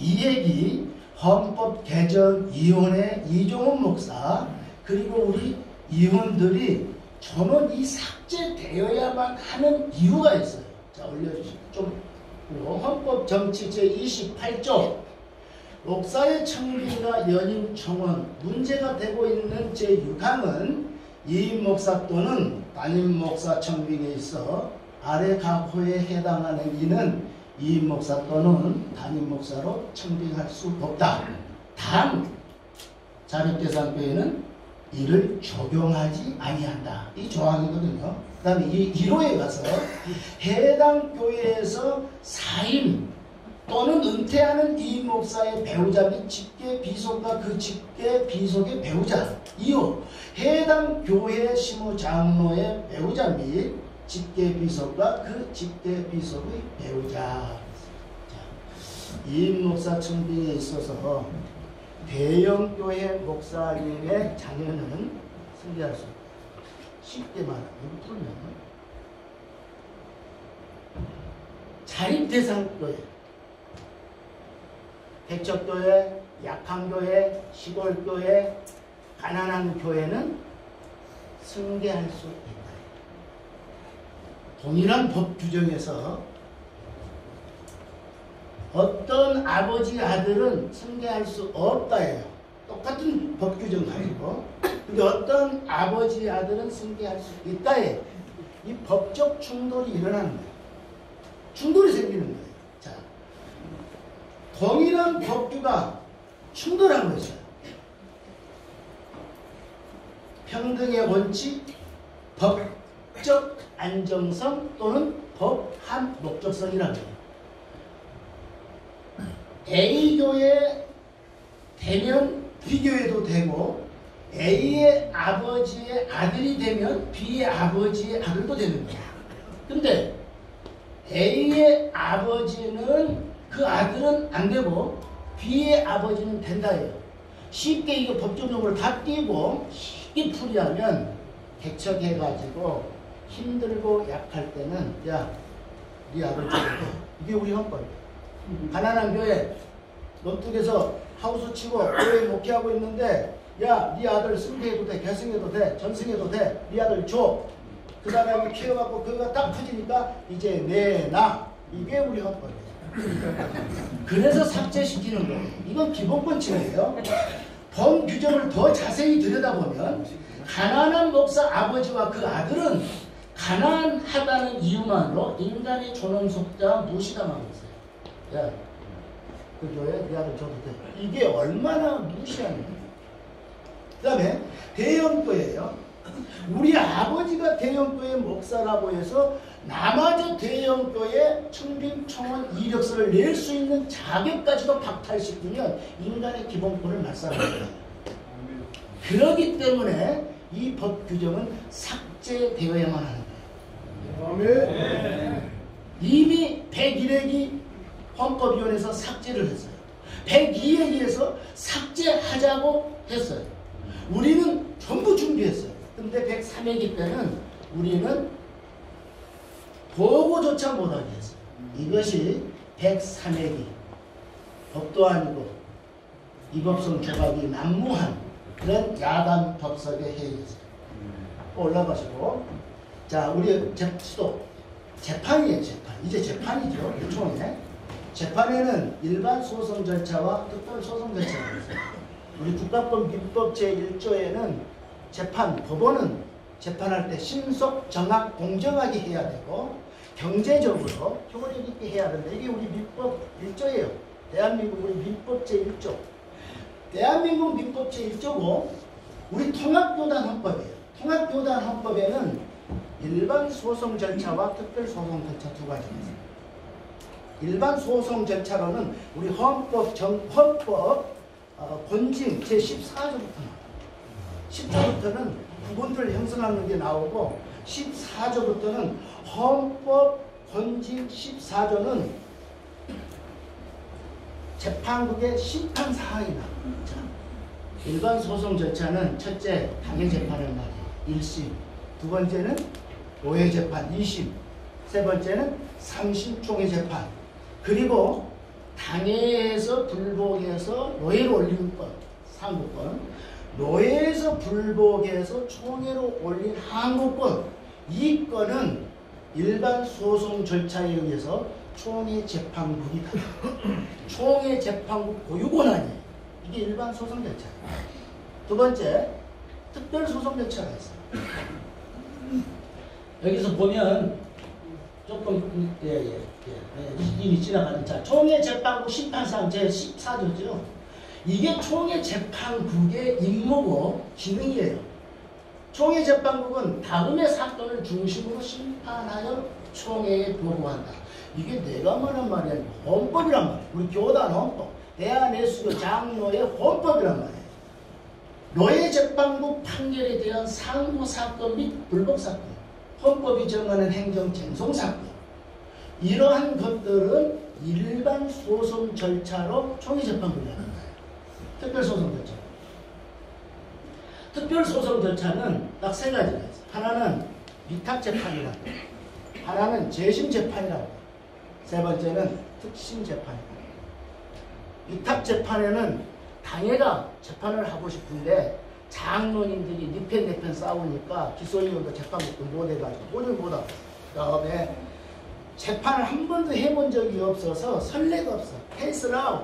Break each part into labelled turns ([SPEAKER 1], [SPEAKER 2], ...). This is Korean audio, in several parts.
[SPEAKER 1] 이 얘기 헌법 개정위원회 이종훈 목사 그리고 우리 위원들이 저는 이 삭제되어야만 하는 이유가 있어요. 자, 올려주시죠. 좀 헌법 정치 제28조 목사의 청빙과 연임 청원 문제가 되고 있는 제6항은 이임 목사 또는 담임 목사 청빙에 있어 아래 각 호에 해당하는 이는 이임 목사 또는 담임 목사로 청빙할 수 없다. 단 자립대상교회는 이를 적용하지 아니한다. 이 조항이거든요. 그 다음에 이 1호에 가서 해당 교회에서 사임 또는 은퇴하는 이임 목사의 배우자 및 직계 비속과 그 직계 비속의 배우자 2호 해당 교회 시무 장로의 배우자 및 직계 비속과 그 직계 비속의 배우자. 이임 목사 청빙에 있어서 대형교회 목사님의 자녀는 승계할 수 없다. 쉽게 말하면 풀면 자립대상교회, 개척교회, 약한교회, 시골교회, 가난한 교회는 승계할 수 있다. 동일한 법 규정에서 어떤 아버지 아들은 승계할 수 없다예요. 똑같은 법 규정 가지고. 근데 어떤 아버지 아들은 승계할 수 있다예요. 이 법적 충돌이 일어나는 거예요. 충돌이 생기는 거예요. 자, 동일한 법규가 충돌하고 있어요. 평등의 원칙, 법적 안정성 또는 법한 목적성이라고 해요. A교회 되면 B교회도 되고 A의 아버지의 아들이 되면 B의 아버지의 아들도 되는 거야. 근데 A의 아버지는 그 아들은 안 되고 B의 아버지는 된다예요. 쉽게 이거 법조용어를 다 띄고 쉽게 풀이하면 개척해가지고 힘들고 약할 때는 야, 네 아들 줘도 돼. 이게 우리 헌법이에요. 가난한 교회 넌뚝에서 하우스 치고 교회 목회하고 있는데 야, 네 아들 승계해도 돼, 계승해도 돼, 전승해도 돼, 네 아들 줘. 그 사람이 키워갖고 그거가 딱 터지니까 이제 내놔. 이게 우리 헌법이에요. 그래서 삭제시키는 거예요. 이건 기본권칙이에요. 법 규정을 더 자세히 들여다보면 가난한 목사 아버지와 그 아들은 가난하다는 이유만으로 인간의 존엄 속자 무시당하고 있어요. 야, 그 교회 네 아들 줘도 돼. 이게 얼마나 무시하는 거예요. 그 다음에 대형교회예요. 우리 아버지가 대형교회 목사라고 해서 나마저 대형교회 청빙청원 이력서를 낼 수 있는 자격까지도 박탈시키면 인간의 기본권을 말살합니다. 그렇기 때문에 이 법 규정은 삭제되어야만 하는 거예요. 이미 101회기 헌법위원회에서 삭제를 했어요. 102회기에서 삭제하자고 했어요. 우리는 전부 준비했어요. 근데 103회기 때는 우리는 보고조차 못하게 했어요. 이것이 103회기 법도 아니고 이법성 조각이 난무한 그런 야단 법석의 회의였어요. 올라가시고 자, 우리 수도 재판이에요. 재판. 이제 재판이죠. 일종의 재판에는 일반 소송 절차와 특별 소송 절차가 있어요. 우리 국가법 민법 제1조에는 재판, 법원은 재판할 때 신속, 정확, 공정하게 해야 되고 경제적으로 효력 있게 해야 된다. 이게 우리 민법 1조예요. 대한민국 우리 민법 제1조. 대한민국 민법 제1조고 우리 통합교단 헌법이에요. 통합교단 헌법에는 일반 소송 절차와 특별 소송 절차 두 가지가 있어요. 일반 소송 절차로는 우리 헌법 권징 제14조부터 나와요. 10조부터는 구분들 형성하는 게 나오고 14조부터는 헌법 권징 14조는 재판국의 심판 사항이 나옵니다. 일반 소송 절차는 첫째 당해 재판을 말이에요. 1심. 두 번째는 오해 재판 2심. 세 번째는 3심 총회 재판. 그리고 당해에서 불복해서 노예로 올리는 건 상고권, 노예에서 불복해서 총회로 올린 항고권, 이 건은 일반 소송 절차에 의해서 총회 재판국이다. 총회 재판국 고유 권한이에요. 이게 일반 소송 절차. 두 번째, 특별 소송 절차가 있어요. 여기서 보면 조금 이미 지나가는 자, 총회 재판국 심판상 제14조죠. 이게 총회 재판국의 임무고 기능이에요. 총회 재판국은 다음의 사건을 중심으로 심판하여 총회에 보고한다. 이게 내가 말한 말이 아니고 헌법이란 말이에요. 우리 교단 헌법, 대한예수교 장로의 헌법이란 말이에요. 노예 재판국 판결에 대한 상고 사건 및 불복 사건, 헌법이 정하는 행정 쟁송 사건, 이러한 것들은 일반 소송 절차로 총회 재판국이 하는 거예요. 특별 소송 절차. 특별 소송 절차는 딱 세 가지가 있어요. 하나는 위탁 재판이라고, 하나는 재심 재판이라고, 세 번째는 특심 재판이라고. 위탁 재판에는 당해가 재판을 하고 싶은데 장로님들이 니편 내편 싸우니까 기소위원도 재판국도 못해가지고 돈을 못하고, 그 다음에 재판을 한 번도 해본 적이 없어서 선례가 없어. 케이스라우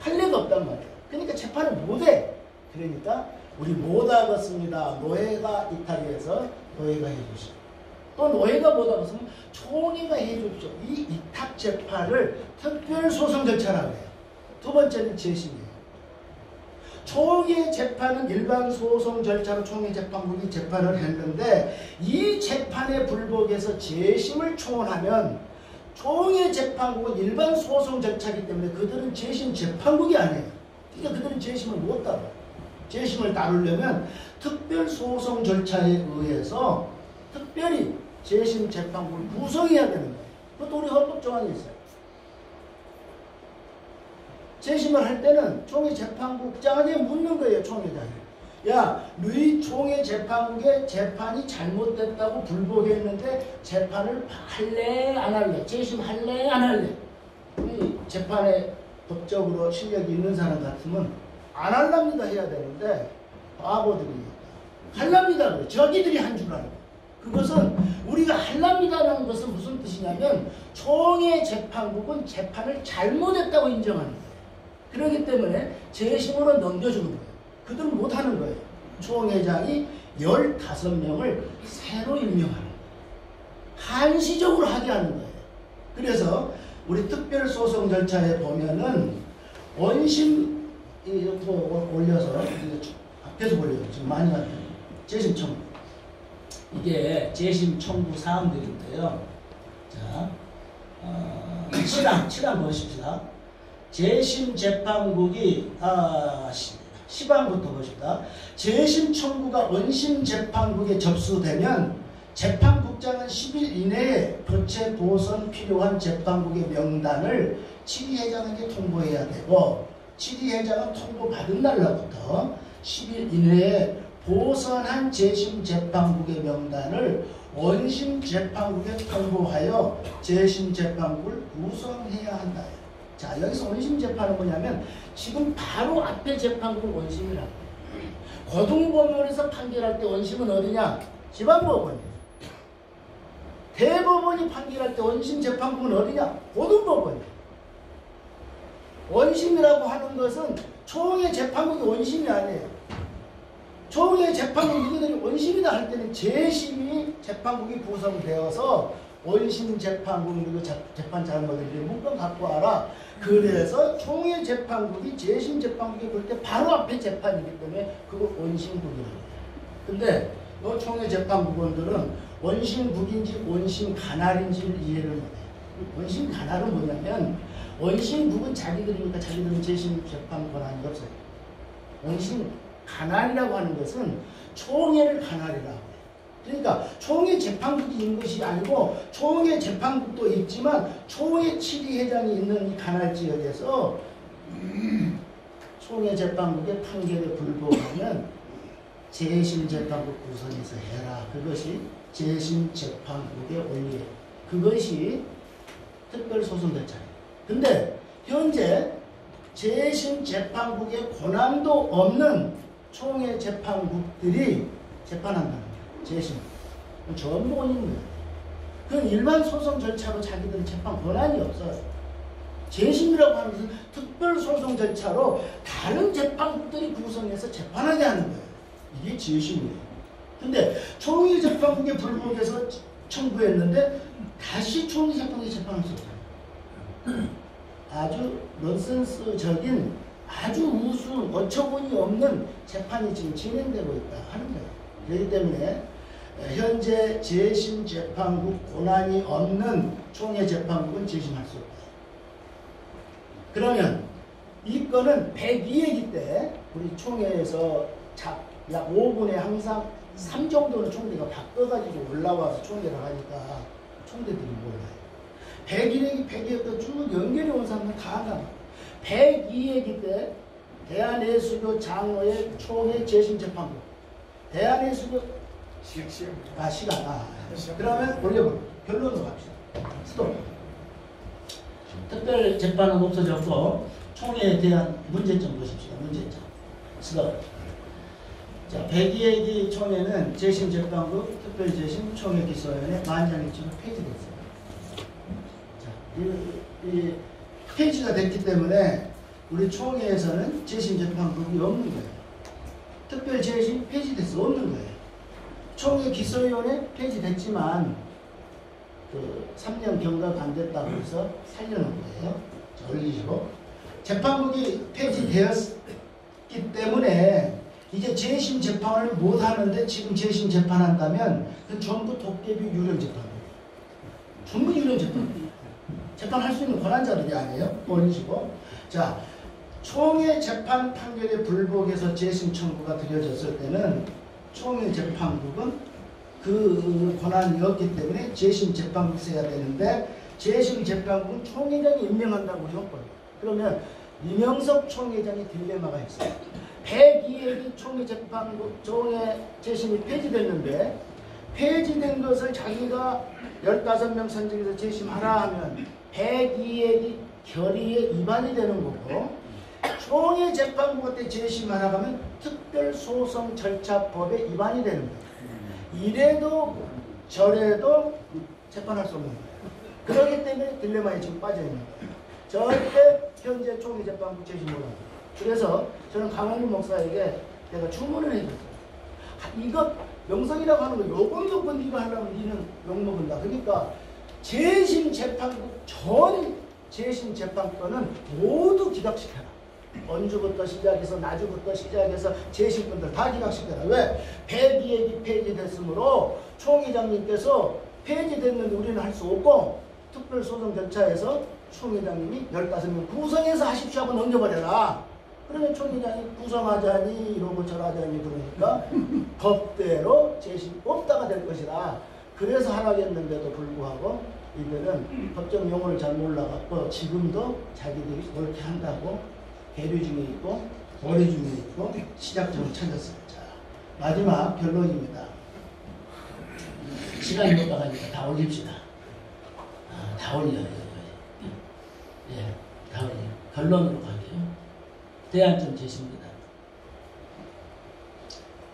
[SPEAKER 1] 판례가 없단 말이에요. 그러니까 재판을 못해. 그러니까 우리 못하겠습니다. 노예가 이탈해서 노예가 해주시오. 또 노예가 못하겠으면 총회가 해주십시오. 이 이탁 재판을 특별소송 절차라고 해요. 두 번째는 재심이에요. 총회 재판은 일반 소송 절차로 총회 재판국이 재판을 했는데 이 재판에 불복해서 재심을 청원하면 총회 재판국은 일반 소송 절차이기 때문에 그들은 재심 재판국이 아니에요. 그러니까 그들은 재심을 못 다뤄요. 재심을 다루려면 특별 소송 절차에 의해서 특별히 재심 재판국을 구성해야 되는 거예요. 그것도 우리 헌법 조항에 있어요. 재심을 할 때는 총회 재판국장에게 묻는 거예요. 총회장이. 야, 너희 총회 재판국의 재판이 잘못됐다고 불복했는데 재판을 할래 안 할래? 재심할래 안 할래? 이 재판에 법적으로 실력이 있는 사람 같으면 안 할랍니다 해야 되는데 바보들이 할랍니다 그래. 저기들이 한 줄 알고. 그것은 우리가 할랍니다라는 것은 무슨 뜻이냐면 총회 재판국은 재판을 잘못했다고 인정하는 거예요. 그렇기 때문에 재심으로 넘겨주는 거예요. 그들은 못하는 거예요. 총회장이 15명을 새로 임명하는 거예요. 한시적으로 하게 하는 거예요. 그래서 우리 특별소송 절차에 보면은 원심 이렇게 올려서 앞에서 올려요. 지금 많이 하는 재심 청구. 이게 재심 청구 사항들인데요. 자, 7항 보십시다. 재심 재판국이 시방부터 보십시다. 재심 청구가 원심 재판국에 접수되면 재판국장은 10일 이내에 교체 보선 필요한 재판국의 명단을 치리회장에게 통보해야 되고, 치리회장은 통보받은 날로부터 10일 이내에 보선한 재심 재판국의 명단을 원심 재판국에 통보하여 재심 재판국을 구성해야 한다. 자, 여기서 원심 재판은 뭐냐면 지금 바로 앞에 재판국을 원심이라고 해요. 고등법원에서 판결할 때 원심은 어디냐? 지방법원이에요. 대법원이 판결할 때 원심 재판국은 어디냐? 고등법원이에요. 원심이라고 하는 것은 총회 재판국이 원심이 아니에요. 총회 재판국 누구들이 원심이다 할 때는 재심이 재판국이 구성되어서 원심 재판국 누구 재판 잘못했는데 문건 갖고 와라. 그래서 총회 재판국이 재심 재판국이 볼 때 바로 앞에 재판이기 때문에 그거 원심국이라고 해요. 근데 이 총회 재판국원들은 원심국인지 원심 간할인지를 이해를 못해요. 원심 간할은 뭐냐면 원심국은 자기들이니까 자기들은 재심 재판 권한이 없어요. 원심 간할이라고 하는 것은 총회를 간할이라고 해요. 그러니까 총회 재판국이 있는 것이 아니고 총회 재판국도 있지만 총회 치리회장이 있는 이 간할 지역에서 총회 재판국의 판결에 불복하면 재심 재판국 구성해서 해라. 그것이 재심 재판국의 원리예요. 그것이 특별소송 절차예요. 근데 현재 재심 재판국에 권한도 없는 총회 재판국들이 재판한다는 거예요. 재심. 전부 있는 거예요. 그건 일반 소송 절차로 자기들은 재판 권한이 없어요. 재심이라고 하는 것은 특별 소송 절차로 다른 재판국들이 구성해서 재판하게 하는 거예요. 이게 재심이에요. 근데 총회 재판국에 불복해서 청구했는데 다시 총회 재판국에 재판할 수 없어요. 아주 넌센스적인 아주 우스운 어처구니 없는 재판이 지금 진행되고 있다 하는 거예요. 그렇기 때문에 현재 재심 재판국 권한이 없는 총회 재판국은 재심할 수 없다. 그러면 이 건은 102회기 때 우리 총회에서 약 5분에 항상 3 정도는 총대가 바꿔가지고 올라와서 총회를 하니까 총대들이 몰라요. 101회기, 102회기 쭉 연결해 온 사람은 다 안다. 102회기 때 대한예수교 장로의 총회 재심 재판국. 대한예수교 시간. 그러면 올려볼게요. 결론으로 갑시다. 스톱. 특별 재판은 없어졌고 총회에 대한 문제점 보십시오. 문제점. 스톱. 자, 102회기 총회는 재심 재판국 특별 재심 총회 기소위원회 만장일치로 폐지됐어요. 자, 이 폐지가 됐기 때문에 우리 총회에서는 재심 재판국이 없는 거예요. 특별 재심 폐지돼서 없는 거예요. 총회 기소위원회 폐지됐지만 그 3년 경과가 안 됐다고 해서 살려놓은 거예요. 자, 올리시고 재판국이 폐지되었기 때문에 이제 재심 재판을 못 하는데 지금 재심 재판한다면 그 전부 도깨비 유령 재판이에요. 전부 유령 재판. 재판할 수 있는 권한자들이 아니에요. 올리시고 자, 총회 재판 판결에 불복해서 재심 청구가 드려졌을 때는 총회 재판국은 그 권한이 없기 때문에 재심 재판국 써야 되는데 재심 재판국은 총회장이 임명한다고 우리 헌법에. 그러면 이명석 총회장의 딜레마가 있어요. 102회기 총회 재판국 총회 재심이 폐지됐는데 폐지된 것을 자기가 15명 선정해서 재심하라 하면 102회기 결의에 위반이 되는 거고 총회 재판국 때 재심하라 하면 특별소송 절차법에 위반이 되는 거예요. 이래도 저래도 재판할 수 없는 거예요. 그렇기 때문에 딜레마에 지금 빠져 있는 거예요. 절대 현재 총회 재판국 재심 못합니다. 그래서 저는 강원구 목사에게 내가 주문을 해줬어요. 이거 명성이라고 하는 거 요건 네가 하려면 니는 욕먹은다. 그러니까 재심 재판국 전 재심 재판권은 모두 기각시켜라. 언주부터 시작해서 나주부터 시작해서 재심권들 다 기각시켜라. 왜? 102회기 폐지됐으므로 총회장님께서 폐지됐는데 우리는 할 수 없고 특별소송 절차에서 총회장님이 15명 구성해서 하십시오 하고 넘겨버려라. 그러면 총회장이 구성하자니 이러고 저러자니 그러니까 법대로 재심 없다가 될 것이다. 그래서 하라겠는데도 불구하고 이들은 법적 용어를 잘 몰라갖고 지금도 자기들이 그렇게 한다고 계류 중에 있고 거래 중에 있고 시작점을 찾았어요. 자, 마지막 결론입니다. 시간이 못 나가니까 다 올립시다. 다 올려요. 예, 다 올려요. 결론으로 갈게요. 대안점 제시입니다.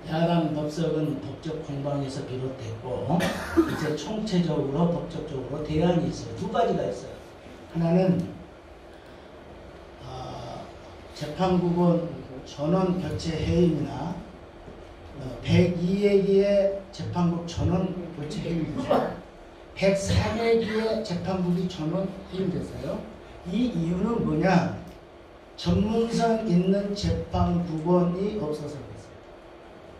[SPEAKER 1] 야당 법석은 법적 공방에서 비롯됐고 이제 총체적으로 법적적으로 대안이 있어요. 두 가지가 있어요. 하나는 재판국은 전원 교체 해임이나 102회기에 재판국 전원 교체 해임이죠. 103회기에 재판국이 전원 해임됐어요. 이 이유는 뭐냐? 전문성 있는 재판국원이 없어서 그랬어요.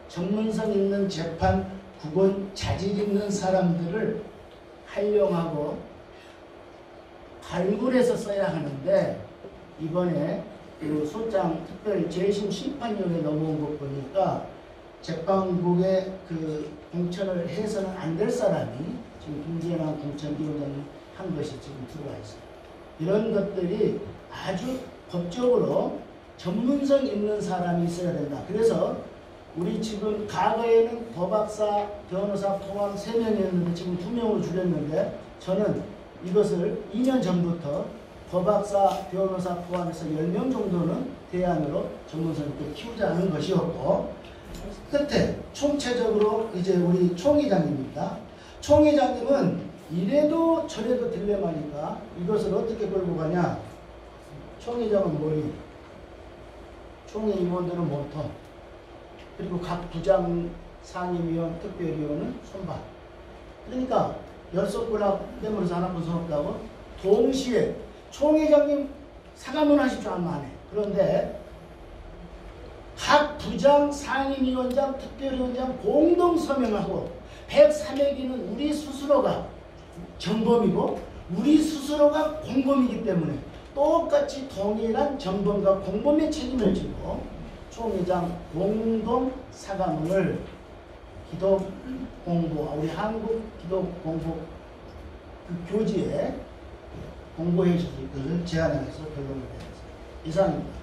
[SPEAKER 1] 전문성 있는 재판국원 자질 있는 사람들을 활용하고 발굴해서 써야 하는데 이번에 그 소장 특별 재심 심판위원회 넘어온 것 보니까 재판국에 그 공천을 해서는 안 될 사람이 지금 김재남 공천위원장이 한 것이 지금 들어와 있어요. 이런 것들이 아주 법적으로 전문성 있는 사람이 있어야 된다. 그래서 우리 지금 과거에는 법학사, 변호사 포함 3명이었는데 지금 2명으로 줄였는데 저는 이것을 2년 전부터 법학사, 변호사 포함해서 10명 정도는 대안으로 전문선생님들 키우자는 것이었고, 끝에 총체적으로 이제 우리 총회장님입니다. 총회장님은 이래도 저래도 딜레마니까 이것을 어떻게 끌고 가냐. 총회장은 머리, 총회 임원들은 모터, 그리고 각 부장, 상임위원, 특별위원은 손발. 그러니까 열속구나 때문에 하나 무서웠다고 동시에 총회장님 사과문 하실 줄 알면 안 해. 그런데 각 부장, 상임위원장, 특별위원장 공동 서명하고 103회기는 우리 스스로가 정범이고 우리 스스로가 공범이기 때문에 똑같이 동일한 정범과 공범의 책임을 지고 총회장 공동 사과문을 기독 공부, 우리 한국 기독 공부 그 교지에 공부해 주실 것을 제안해서 결론을 내렸습니다. 이상입니다.